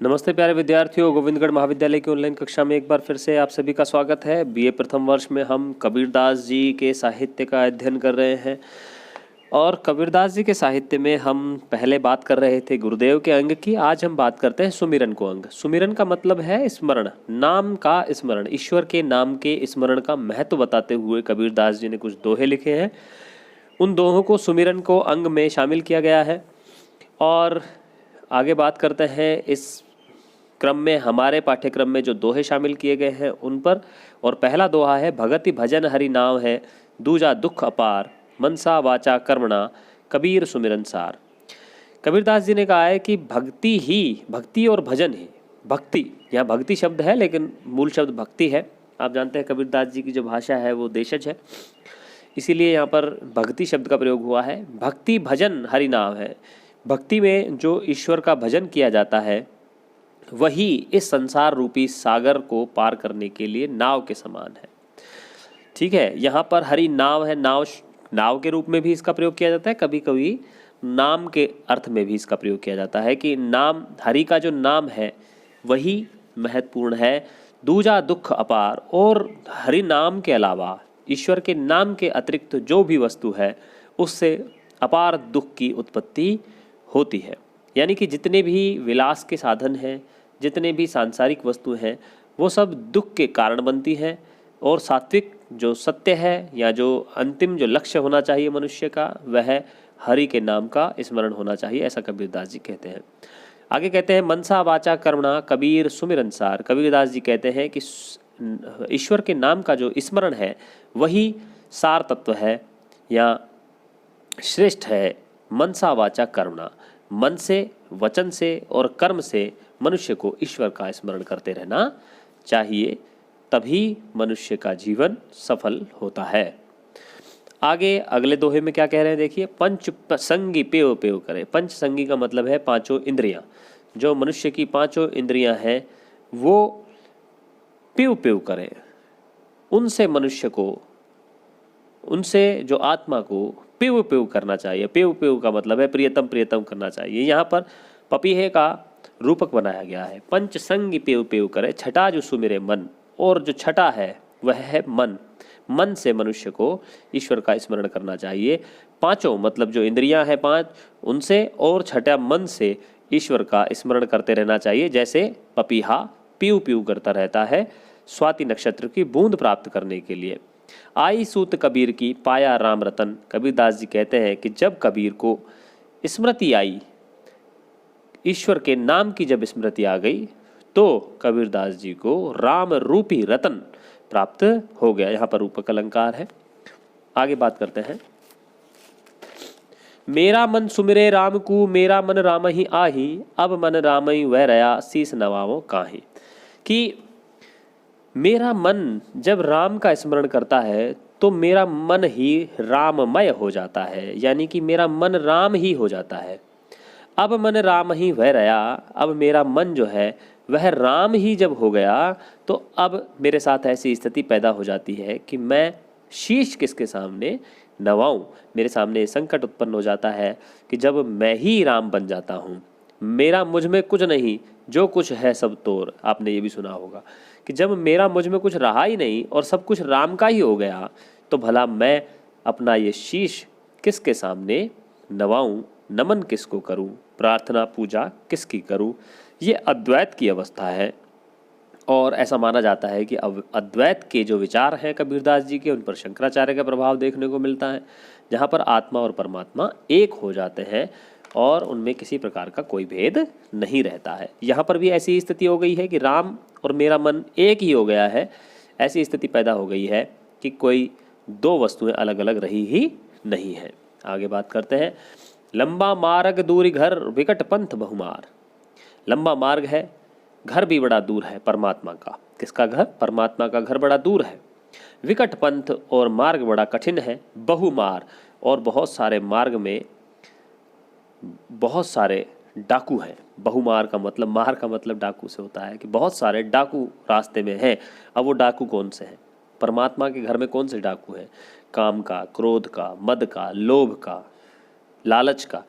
नमस्ते प्यारे विद्यार्थियों, गोविंदगढ़ महाविद्यालय की ऑनलाइन कक्षा में एक बार फिर से आप सभी का स्वागत है। बीए प्रथम वर्ष में हम कबीरदास जी के साहित्य का अध्ययन कर रहे हैं और कबीरदास जी के साहित्य में हम पहले बात कर रहे थे गुरुदेव के अंग की। आज हम बात करते हैं सुमिरन को अंग। सुमिरन का मतलब है स्मरण, नाम का स्मरण, ईश्वर के नाम के स्मरण का महत्व बताते हुए कबीरदास जी ने कुछ दोहे लिखे हैं। उन दोहों को सुमिरन को अंग में शामिल किया गया है और आगे बात करते हैं इस क्रम में। हमारे पाठ्यक्रम में जो दोहे शामिल किए गए हैं उन पर, और पहला दोहा है भगति भजन हरि नाम है, दूजा दुख अपार, मनसा वाचा कर्मणा, कबीर सुमिरन सार। कबीरदास जी ने कहा है कि भक्ति ही, भक्ति और भजन ही, भक्ति यहाँ भक्ति शब्द है लेकिन मूल शब्द भक्ति है। आप जानते हैं कबीरदास जी की जो भाषा है वो देशज है, इसीलिए यहाँ पर भक्ति शब्द का प्रयोग हुआ है। भक्ति भजन हरि नाम है, भक्ति में जो ईश्वर का भजन किया जाता है वही इस संसार रूपी सागर को पार करने के लिए नाव के समान है। ठीक है, यहाँ पर हरि नाव है, नाव के रूप में भी इसका प्रयोग किया जाता है, कभी कभी नाम के अर्थ में भी इसका प्रयोग किया जाता है कि नाम, हरि का जो नाम है वही महत्वपूर्ण है। दूजा दुख अपार, और हरि नाम के अलावा ईश्वर के नाम के अतिरिक्त जो भी वस्तु है उससे अपार दुख की उत्पत्ति होती है। यानी कि जितने भी विलास के साधन हैं, जितने भी सांसारिक वस्तु हैं, वो सब दुख के कारण बनती हैं। और सात्विक जो सत्य है या जो अंतिम जो लक्ष्य होना चाहिए मनुष्य का, वह हरि के नाम का स्मरण होना चाहिए, ऐसा कबीरदास जी कहते हैं। आगे कहते हैं मनसा वाचा कर्मणा कबीर सुमिरन सार। कबीरदास जी कहते हैं कि ईश्वर के नाम का जो स्मरण है वही सार तत्व है या श्रेष्ठ है। मनसा वाचा कर्मणा, मन से, वचन से और कर्म से मनुष्य को ईश्वर का स्मरण करते रहना चाहिए, तभी मनुष्य का जीवन सफल होता है। आगे अगले दोहे में क्या कह रहे हैं देखिए, पंच संगी पेव पेव करे। पंच संगी का मतलब है पांचों इंद्रियां। जो मनुष्य की पांचों इंद्रियां हैं वो पेव पेव करें, उनसे मनुष्य को, उनसे जो आत्मा को पेव पेव करना चाहिए। पेव पेव का मतलब है प्रियतम प्रियतम करना चाहिए। यहाँ पर पपीहे का रूपक बनाया गया है। पंच संगी पेव पेव करे, छठा जो सुमिरे मन, और जो छठा है वह है मन। मन से मनुष्य को ईश्वर का स्मरण करना चाहिए। पांचों मतलब जो इंद्रियां हैं पांच, उनसे, और छठा मन से ईश्वर का स्मरण करते रहना चाहिए। जैसे पपीहा पीऊ पीऊ करता रहता है स्वाति नक्षत्र की बूंद प्राप्त करने के लिए। आई सूत कबीर की पाया राम रतन। कबीरदास जी कहते हैं कि जब कबीर को स्मृति आई, ईश्वर के नाम की जब स्मृति आ गई, तो कबीरदास जी को राम रूपी रतन प्राप्त हो गया। यहाँ पर रूपक अलंकार है। आगे बात करते हैं। मेरा मन सुमिरे राम को, मेरा मन राम ही आही, अब मन राम ही वह रया, शीस नवाओ काहे। कि मेरा मन जब राम का स्मरण करता है तो मेरा मन ही राममय हो जाता है, यानी कि मेरा मन राम ही हो जाता है। अब मन राम ही वह रया, अब मेरा मन जो है वह राम ही जब हो गया तो अब मेरे साथ ऐसी स्थिति पैदा हो जाती है कि मैं शीश किसके सामने नवाऊं। मेरे सामने संकट उत्पन्न हो जाता है कि जब मैं ही राम बन जाता हूँ, मेरा मुझ में कुछ नहीं, जो कुछ है सब तोर। आपने ये भी सुना होगा कि जब मेरा मुझ में कुछ रहा ही नहीं और सब कुछ राम का ही हो गया, तो भला मैं अपना ये शीश किसके सामने नवाऊं, नमन किसको करूं, प्रार्थना पूजा किसकी करूं। ये अद्वैत की अवस्था है। और ऐसा माना जाता है कि अब अद्वैत के जो विचार हैं कबीरदास जी के, उन पर शंकराचार्य का प्रभाव देखने को मिलता है, जहाँ पर आत्मा और परमात्मा एक हो जाते हैं और उनमें किसी प्रकार का कोई भेद नहीं रहता है। यहाँ पर भी ऐसी स्थिति हो गई है कि राम और मेरा मन एक ही हो गया है। ऐसी स्थिति पैदा हो गई है कि कोई दो वस्तुएं अलग अलग रही ही नहीं है। आगे बात करते हैं। लंबा मार्ग दूरी घर, विकट पंथ बहुमार। लंबा मार्ग है, घर भी बड़ा दूर है परमात्मा का। किसका घर? परमात्मा का घर बड़ा दूर है। विकट पंथ, और मार्ग बड़ा कठिन है। बहुमार, और बहुत सारे मार्ग में बहुत सारे डाकू हैं। बहुमार का मतलब, मार का मतलब डाकू से होता है कि बहुत सारे डाकू रास्ते में हैं। अब वो डाकू कौन से हैं? परमात्मा के घर में कौन से डाकू हैं? काम का, क्रोध का, मद का, लोभ का, लालच का,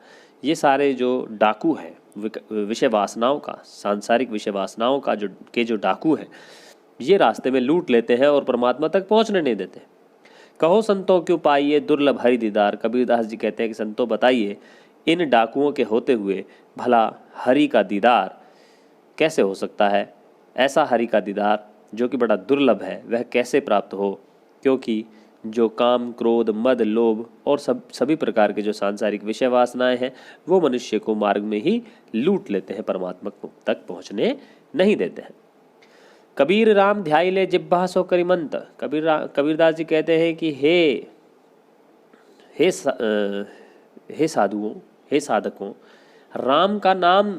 ये सारे जो डाकू हैं विषय वासनाओं का, सांसारिक विषय वासनाओं का जो डाकू हैं, ये रास्ते में लूट लेते हैं और परमात्मा तक पहुंचने नहीं देते। कहो संतों क्यों पाइए दुर्लभ हरि दीदार। कबीरदास जी कहते हैं कि संतों बताइए, इन डाकुओं के होते हुए भला हरि का दीदार कैसे हो सकता है। ऐसा हरि का दीदार जो कि बड़ा दुर्लभ है, वह कैसे प्राप्त हो, क्योंकि जो काम क्रोध मद लोभ और सभी प्रकार के जो सांसारिक विषय वासनाएं हैं वो मनुष्य को मार्ग में ही लूट लेते हैं, परमात्मा तक पहुंचने नहीं देते हैं। कबीर राम ध्याई ले जिब्बा सो करिमंत। कबीरदास जी कहते हैं कि हे साधुओं, हे साधकों, राम का नाम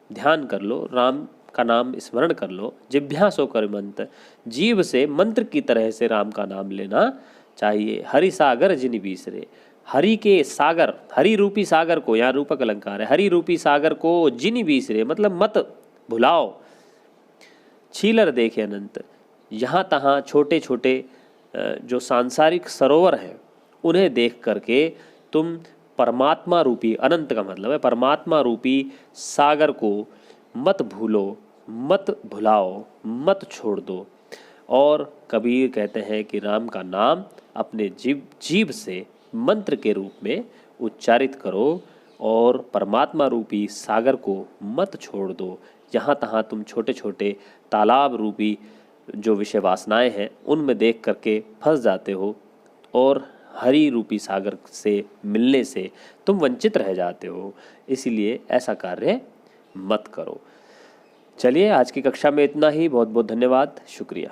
ध्यान कर लो, राम का नाम स्मरण कर लो। जिभ्या सो करिमंत, जीव से मंत्र की तरह से राम का नाम लेना चाहिए। हरि सागर जिनि बीसरे, हरि के सागर, हरि रूपी सागर को, यहाँ रूपक अलंकार है, हरि रूपी सागर को जिनि बीसरे मतलब मत भुलाओ। छीलर देखे अनंत, यहाँ तहाँ छोटे छोटे जो सांसारिक सरोवर हैं उन्हें देख करके तुम परमात्मा रूपी, अनंत का मतलब है परमात्मा रूपी सागर को मत भूलो, मत भुलाओ, मत छोड़ दो। और कबीर कहते हैं कि राम का नाम अपने जीव से मंत्र के रूप में उच्चारित करो और परमात्मा रूपी सागर को मत छोड़ दो। यहाँ तहाँ तुम छोटे छोटे तालाब रूपी जो विषय वासनाएं हैं उनमें देख करके फंस जाते हो और हरि रूपी सागर से मिलने से तुम वंचित रह जाते हो, इसीलिए ऐसा कार्य मत करो। चलिए आज की कक्षा में इतना ही। बहुत बहुत धन्यवाद, शुक्रिया।